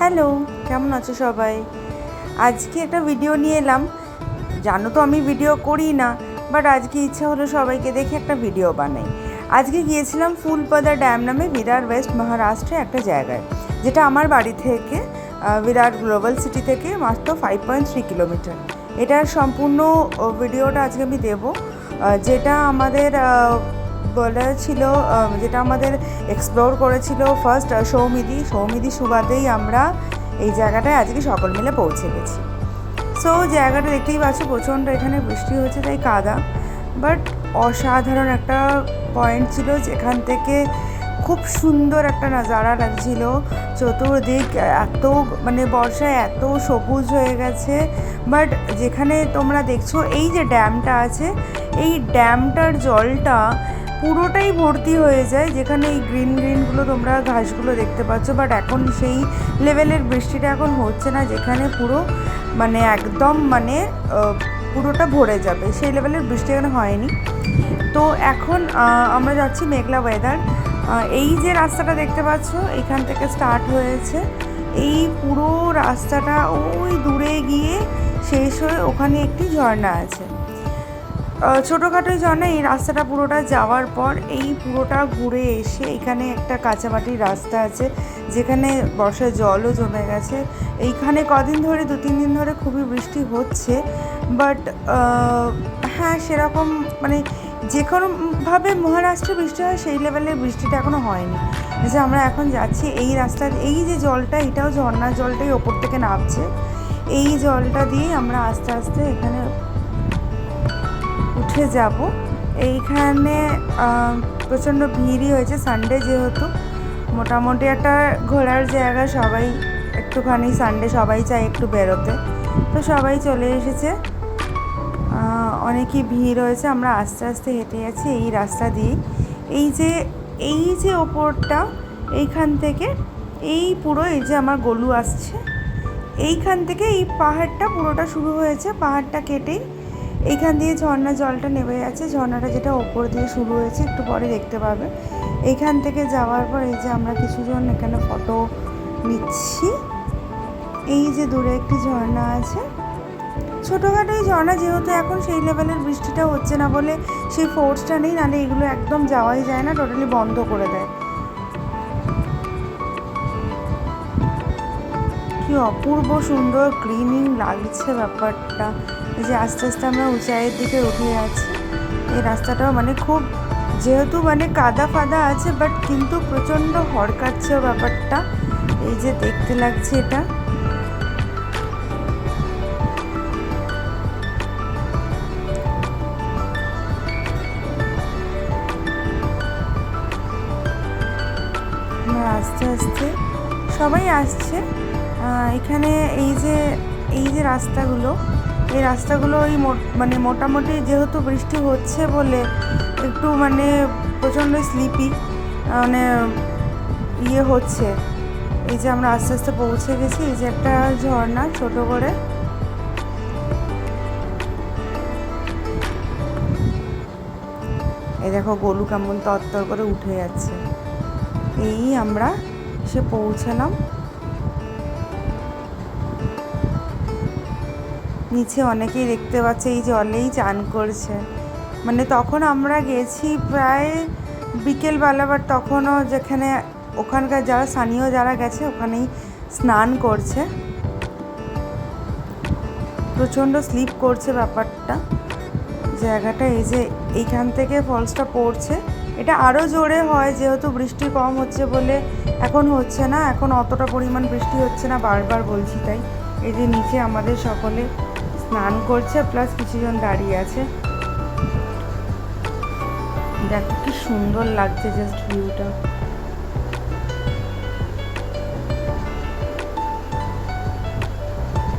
Hello, কেমন আছো সবাই? আজকে একটা ভিডিও নিয়ে এলাম। জানো তো আমি ভিডিও করি না, বাট আজকে ইচ্ছা হলো সবাইকে দেখে একটা ভিডিও বানাই। আজকে গিয়েছিলাম ফুলপদা ড্যাম নামে বিরার ওয়েস্ট মহারাষ্ট্রে একটা জায়গায়, যেটা আমার বাড়ি থেকে বিরার গ্লোবাল সিটি থেকে মাত্র 5.3 কিলোমিটার। এটার সম্পূর্ণ ভিডিওটা আজকে আমি দেবো, যেটা আমাদের বলেছিল, যেটা আমাদের এক্সপ্লোর করেছিল ফার্স্ট সৌমিদি সুবাদেই আমরা এই জায়গাটায় আজকে সকল মিলে পৌঁছে গেছি। সো জায়গাটা দেখতেই পাচ্ছ, প্রচণ্ড এখানে বৃষ্টি হয়েছে তাই কাদা, বাট অসাধারণ একটা পয়েন্ট ছিল যেখান থেকে খুব সুন্দর একটা নাজারা লাগছিল। চতুর্দিক এত মানে বর্ষায় এত সবুজ হয়ে গেছে। বাট যেখানে তোমরা দেখছো এই যে ড্যামটা আছে, এই ড্যামটার জলটা পুরোটাই ভর্তি হয়ে যায়, যেখানে এই গ্রিনগুলো তোমরা ঘাসগুলো দেখতে পাচ্ছ। বাট এখন সেই লেভেলের বৃষ্টিটা এখন হচ্ছে না, যেখানে পুরো মানে একদম মানে পুরোটা ভরে যাবে, সেই লেভেলের বৃষ্টি এখানে হয়নি। তো এখন আমরা যাচ্ছি মেঘলা ওয়েদার। এই যে রাস্তাটা দেখতে পাচ্ছ, এখান থেকে স্টার্ট হয়েছে, এই পুরো রাস্তাটা ওই দূরে গিয়ে শেষ হয়ে ওখানে একটি ঝর্ণা আছে, ছোটোখাটো ঝর্ণা। এই রাস্তাটা পুরোটা যাওয়ার পর এই পুরোটা ঘুরে এসে এখানে একটা কাঁচামাটির রাস্তা আছে, যেখানে বর্ষায় জলও জমে গেছে। এইখানে কদিন ধরে 2-3 দিন ধরে খুবই বৃষ্টি হচ্ছে, বাট হ্যাঁ সেরকম মানে যে কোনোভাবে মহারাষ্ট্রে বৃষ্টি হয় সেই লেভেলের বৃষ্টিটা এখনও হয়নি। যে আমরা এখন যাচ্ছি এই রাস্তার, এই যে জলটা এটাও ঝর্ণার জলটাই ওপর থেকে নামছে, এই জলটা দিয়ে আমরা আস্তে আস্তে এখানে উঠে যাব। এইখানে প্রচণ্ড ভিড়ই হয়েছে, সানডে যেহেতু মোটামুটি একটা ঘোরার জায়গা, সবাই একটুখানি সানডে সবাই চায় একটু বেরোতে, তো সবাই চলে এসেছে। অনেকই ভিড় হয়েছে। আমরা আস্তে আস্তে হেঁটে যাচ্ছি এই রাস্তা দিয়ে। এই যে ওপরটা, এইখান থেকে এই পুরো এই যে আমার গলু আসছে, এইখান থেকে এই পাহাড়টা পুরোটা শুরু হয়েছে, পাহাড়টা কেটেই এইখান দিয়ে ঝর্ণা জলটা নেমে যাচ্ছে। ঝর্ণাটা যেটা ওপর দিয়ে শুরু হয়েছে একটু পরে দেখতে পাবে। এইখান থেকে যাওয়ার পর এই যে আমরা কিছুজন এখানে ফটো নিচ্ছি। এই যে দূরে একটি ঝর্ণা আছে, ছোটোখাটো এই ঝর্ণা, যেহেতু এখন সেই লেভেলের বৃষ্টিটা হচ্ছে না বলে সেই ফোর্সটা নেই, নাহলে এগুলো একদম যাওয়াই যায় না, টোটালি বন্ধ করে দেয়। কি অপূর্ব সুন্দর গ্রিনিং লাগছে ব্যাপারটা। এই যে আস্তে আস্তে আমরা উঁচাইয়ের দিকে উঠে যাচ্ছি। এই রাস্তাটাও মানে খুব, যেহেতু মানে কাদা ফাদা আছে, বাট কিন্তু প্রচণ্ড হড়কাচ্ছেও ব্যাপারটা। এই যে দেখতে লাগছে এটা, আস্তে আস্তে সবাই আসছে এখানে। এই যে রাস্তাগুলো, এই রাস্তাগুলো ওই মানে মোটামুটি যেহেতু বৃষ্টি হচ্ছে বলে একটু মানে প্রচণ্ড স্লিপি মানে হচ্ছে। এই যে আমরা আস্তে আস্তে পৌঁছে গেছি, এই যে একটা ঝর্ণা ছোট করে, এই দেখো গলু কেমন তরতর করে উঠে যাচ্ছে। এই আমরা এসে পৌঁছালাম। নিচে অনেকেই দেখতে পাচ্ছে এই জলেই চান করছে। মানে তখন আমরা গেছি প্রায় বিকেলবেলা, বাট তখনও যেখানে ওখানকার যারা স্থানীয় যারা গেছে ওখানেই স্নান করছে। প্রচণ্ড স্লিপ করছে ব্যাপারটা জায়গাটা। এই যে এইখান থেকে ফলসটা পড়ছে, এটা আরও জোরে হয় যেহেতু বৃষ্টি কম হচ্ছে বলে। এখন হচ্ছে না, এখন অতটা পরিমাণ বৃষ্টি হচ্ছে না, বারবার বলছি তাই। এই যে নিচে আমাদের সকলে স্নান করছে, প্লাস কিছুজন দাঁড়িয়ে আছে। দেখো কি সুন্দর লাগছে জাস্ট ভিউটা।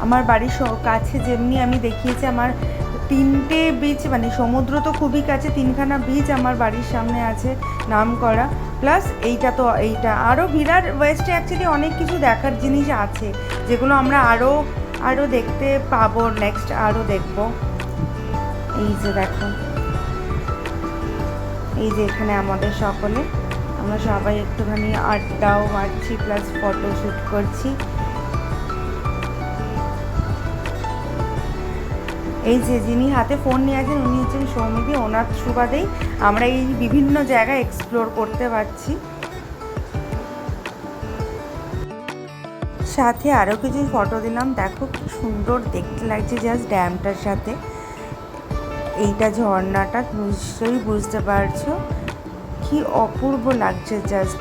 আমার বাড়ির কাছে যেমনি আমি দেখিয়েছি, আমার 3টে বিচ, মানে সমুদ্র তো খুবই কাছে, 3খানা বিচ আমার বাড়ির সামনে আছে নাম করা। প্লাস এইটা আরও বিরার ওয়েস্টে অ্যাকচুয়ালি অনেক কিছু দেখার জিনিস আছে, যেগুলো আমরা আরও দেখতে পাবো, নেক্সট আরও দেখব। এই যে দেখো, এই যে এখানে আমাদের সকলে, আমরা সবাই একটুখানি আড্ডাও মারছি, প্লাস ফটো শ্যুট করছি। এই যে যিনি হাতে ফোন নিয়ে আছেন উনি হচ্ছেন সৌমিদি, ওনার সুবাদেই আমরা এই বিভিন্ন জায়গায় এক্সপ্লোর করতে পারছি। সাথে আরও কিছু ফটো দিলাম, দেখো কি সুন্দর দেখতে লাগছে জাস্ট ড্যামটার সাথে। এইটা ঝর্ণাটা নিশ্চয়ই বুঝতে পারছো কি অপূর্ব লাগছে জাস্ট।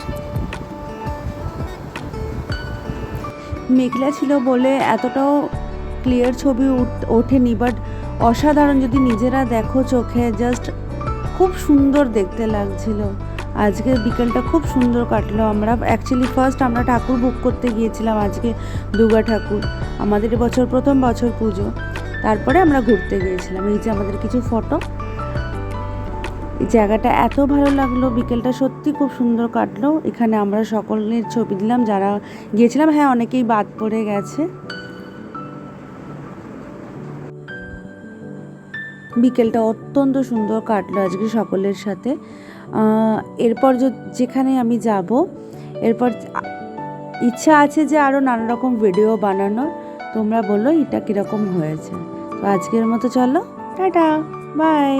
মেঘলা ছিল বলে এতটাও ক্লিয়ার ছবি ওঠেনি, বাট অসাধারণ যদি নিজেরা দেখো চোখে, জাস্ট খুব সুন্দর দেখতে লাগছিল। আজকে বিকেলটা খুব সুন্দর কাটলো। আমরা অ্যাকচুয়ালি ফার্স্ট আমরা ঠাকুর বুক করতে গিয়েছিলাম, আজকে দুর্গা ঠাকুর, আমাদের এবছর প্রথম বছর পুজো। তারপরে আমরা ঘুরতে গিয়েছিলাম। এই যে আমাদের কিছু ফটো। এই জায়গাটা এত ভালো লাগলো, বিকেলটা সত্যি খুব সুন্দর কাটলো। এখানে আমরা সকলের ছবি দিলাম যারা গিয়েছিলাম। হ্যাঁ, অনেকেই বাদ পড়ে গেছে। বিকেলটা অত্যন্ত সুন্দর কাটলো আজকে সকলের সাথে। এরপর যেখানে আমি যাব, এরপর ইচ্ছা আছে যে আরও নানা রকম ভিডিও বানানোর। তোমরা বলো এটা কীরকম হয়েছে। তো আজকের মতো চলো, টাটা, বাই।